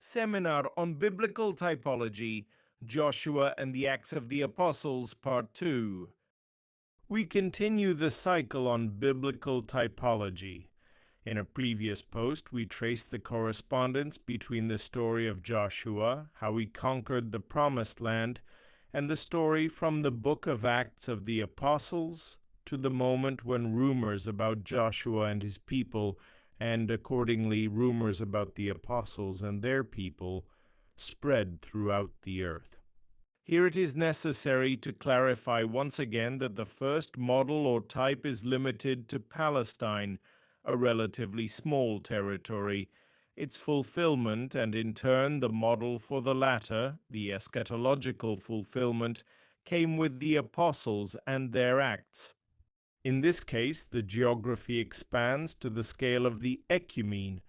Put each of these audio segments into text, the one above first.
Seminar on Biblical Typology, Joshua and the Acts of the Apostles, Part 2. We continue the cycle on biblical typology. In a previous post, we traced the correspondence between the story of Joshua, how he conquered the Promised Land, and the story from the book of Acts of the Apostles to the moment when rumors about Joshua and his people, and accordingly rumors about the apostles and their people, spread throughout the earth. Here it is necessary to clarify once again that the first model or type is limited to Palestine, a relatively small territory. Its fulfillment, and in turn the model for the latter, the eschatological fulfillment, came with the apostles and their acts. In this case, the geography expands to the scale of the ecumene,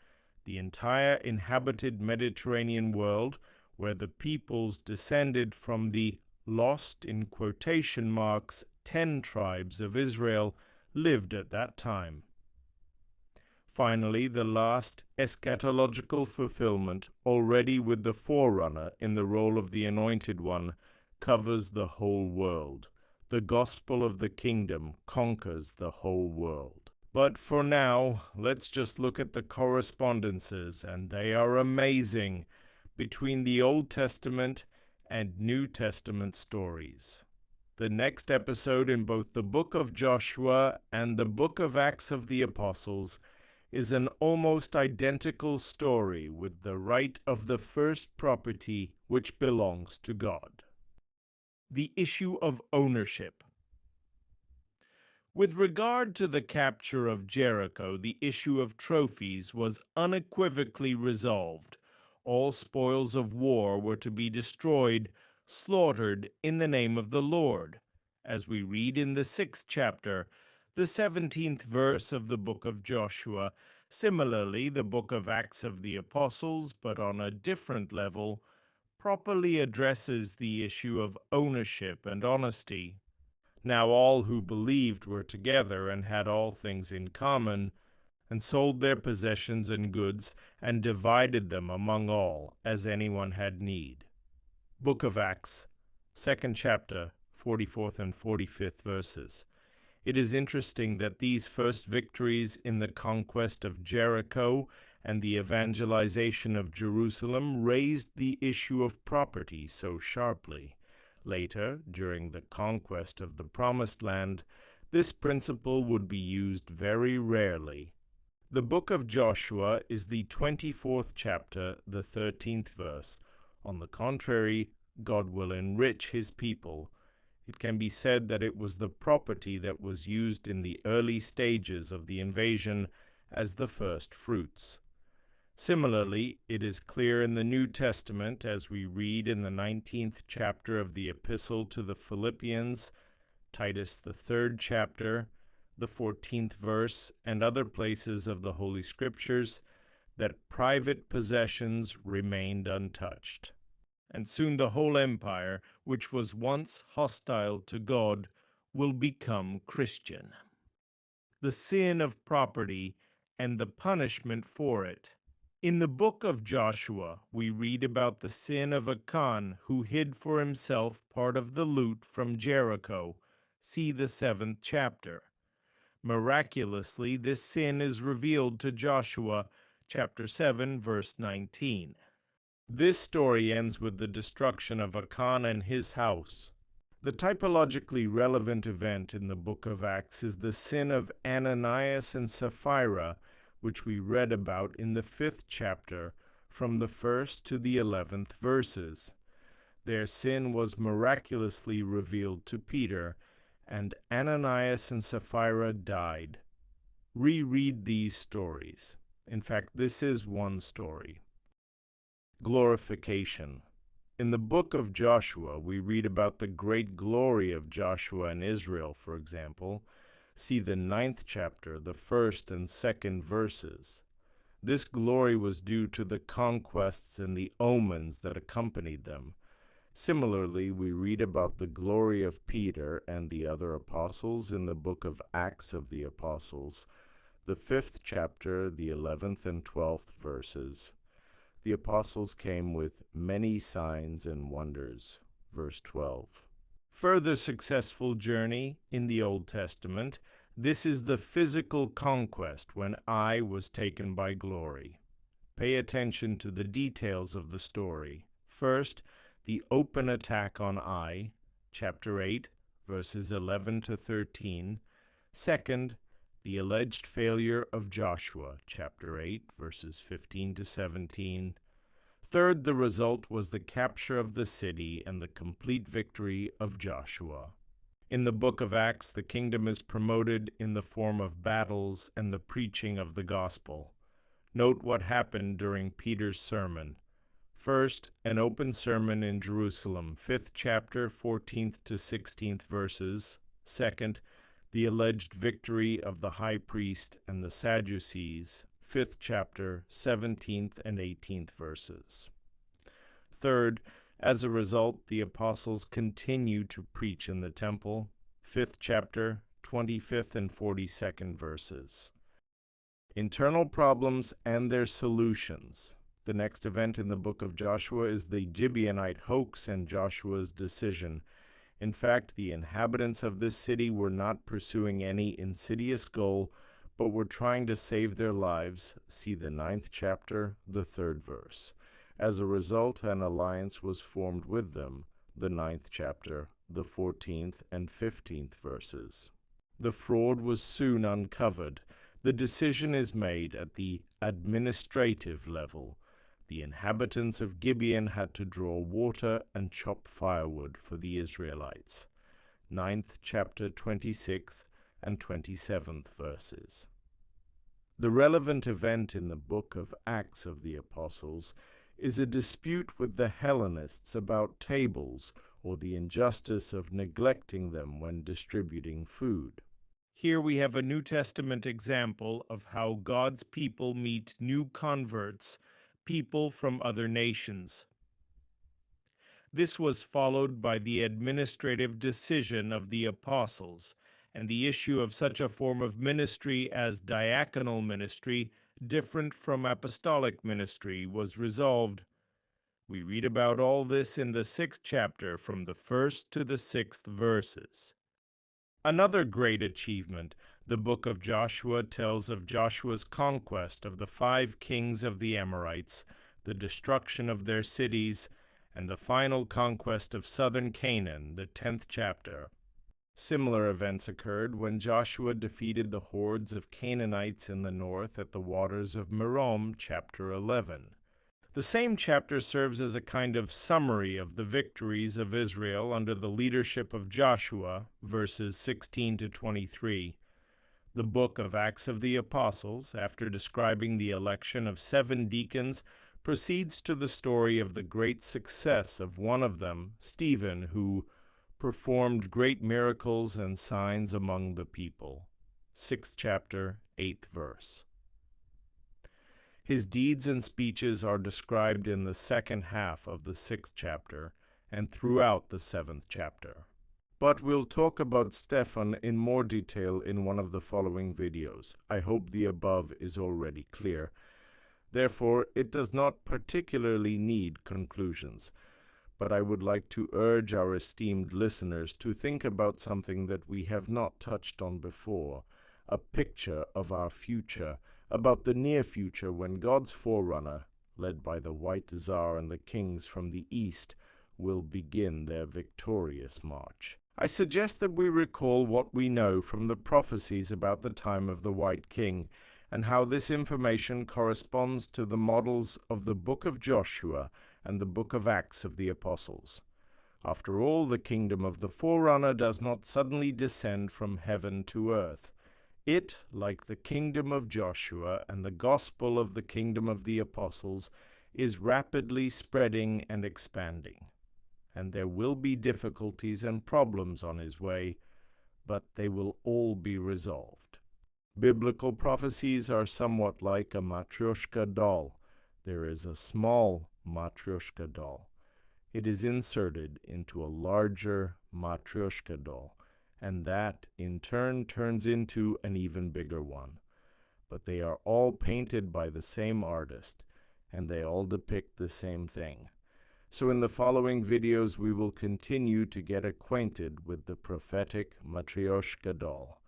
the entire inhabited Mediterranean world, where the peoples descended from the lost, in quotation marks, 10 tribes of Israel lived at that time. Finally, the last eschatological fulfillment, already with the forerunner in the role of the Anointed One, covers the whole world. The gospel of the kingdom conquers the whole world. But for now, let's just look at the correspondences, and they are amazing, between the Old Testament and New Testament stories. The next episode in both the book of Joshua and the book of Acts of the Apostles is an almost identical story with the right of the first property which belongs to God. The issue of ownership. With regard to the capture of Jericho, the issue of trophies was unequivocally resolved. All spoils of war were to be destroyed, slaughtered in the name of the Lord, as we read in the 6th chapter, the 17th verse of the book of Joshua. Similarly, the book of Acts of the Apostles, but on a different level, properly addresses the issue of ownership and honesty. Now all who believed were together and had all things in common, and sold their possessions and goods, and divided them among all, as anyone had need. Book of Acts, 2nd chapter, 44th and 45th verses. It is interesting that these first victories in the conquest of Jericho and the evangelization of Jerusalem raised the issue of property so sharply. Later, during the conquest of the Promised Land, this principle would be used very rarely. The book of Joshua is the 24th chapter, the 13th verse. On the contrary, God will enrich his people. It can be said that it was the property that was used in the early stages of the invasion as the first fruits. Similarly, it is clear in the New Testament, as we read in the 19th chapter of the Epistle to the Philippians, Titus the 3rd chapter, the 14th verse, and other places of the Holy Scriptures, that private possessions remained untouched. And soon the whole empire, which was once hostile to God, will become Christian. The sin of property and the punishment for it. In the book of Joshua, we read about the sin of Achan, who hid for himself part of the loot from Jericho. See the 7th chapter. Miraculously, this sin is revealed to Joshua, chapter 7, verse 19. This story ends with the destruction of Achan and his house. The typologically relevant event in the book of Acts is the sin of Ananias and Sapphira, which we read about in the 5th chapter, from the 1st to the 11th verses. Their sin was miraculously revealed to Peter, and Ananias and Sapphira died. Reread these stories. In fact, this is one story. Glorification. In the book of Joshua, we read about the great glory of Joshua and Israel, for example. See the 9th chapter, the 1st and 2nd verses. This glory was due to the conquests and the omens that accompanied them. Similarly, we read about the glory of Peter and the other apostles in the book of Acts of the Apostles, the 5th chapter, the 11th and 12th verses. The apostles came with many signs and wonders. Verse 12. Further successful journey in the Old Testament. This is the physical conquest when Ai was taken by glory. Pay attention to the details of the story. First, the open attack on Ai, chapter 8, verses 11 to 13. Second, the alleged failure of Joshua, chapter 8, verses 15 to 17. Third, the result was the capture of the city and the complete victory of Joshua. In the book of Acts, the kingdom is promoted in the form of battles and the preaching of the gospel. Note what happened during Peter's sermon. First, an open sermon in Jerusalem, 5th chapter, 14th to 16th verses. Second, the alleged victory of the high priest and the Sadducees, 5th chapter, 17th and 18th verses. Third, as a result, the apostles continue to preach in the temple, 5th chapter, 25th and 42nd verses. Internal problems and their solutions. The next event in the book of Joshua is the Gibeonite hoax and Joshua's decision. In fact, the inhabitants of this city were not pursuing any insidious goal, but were trying to save their lives. See the 9th chapter, the 3rd verse. As a result, an alliance was formed with them, the 9th chapter, the 14th and 15th verses. The fraud was soon uncovered. The decision is made at the administrative level. The inhabitants of Gibeon had to draw water and chop firewood for the Israelites. 9th chapter, 26th and 27th verses. The relevant event in the book of Acts of the Apostles is a dispute with the Hellenists about tables or the injustice of neglecting them when distributing food. Here we have a New Testament example of how God's people meet new converts, people from other nations. This was followed by the administrative decision of the apostles, and the issue of such a form of ministry as diaconal ministry, different from apostolic ministry, was resolved. We read about all this in the 6th chapter, from the 1st to the 6th verses. Another great achievement, the book of Joshua tells of Joshua's conquest of the 5 kings of the Amorites, the destruction of their cities, and the final conquest of southern Canaan, the 10th chapter. Similar events occurred when Joshua defeated the hordes of Canaanites in the north at the waters of Merom, chapter 11. The same chapter serves as a kind of summary of the victories of Israel under the leadership of Joshua, verses 16 to 23. The book of Acts of the Apostles, after describing the election of 7 deacons, proceeds to the story of the great success of one of them, Stephen, who performed great miracles and signs among the people. 6th chapter, 8th verse. His deeds and speeches are described in the second half of the 6th chapter and throughout the 7th chapter. But we'll talk about Stephen in more detail in one of the following videos. I hope the above is already clear. Therefore, it does not particularly need conclusions. But I would like to urge our esteemed listeners to think about something that we have not touched on before, a picture of our future, about the near future when God's forerunner, led by the white Tsar and the kings from the east, will begin their victorious march. I suggest that we recall what we know from the prophecies about the time of the White King, and how this information corresponds to the models of the book of Joshua and the book of Acts of the Apostles. After all, the kingdom of the forerunner does not suddenly descend from heaven to earth. It, like the kingdom of Joshua and the gospel of the kingdom of the apostles, is rapidly spreading and expanding. And there will be difficulties and problems on his way, but they will all be resolved. Biblical prophecies are somewhat like a matryoshka doll. There is a small matryoshka doll. It is inserted into a larger matryoshka doll, and that, in turn, turns into an even bigger one. But they are all painted by the same artist, and they all depict the same thing. So in the following videos, we will continue to get acquainted with the prophetic Matryoshka doll.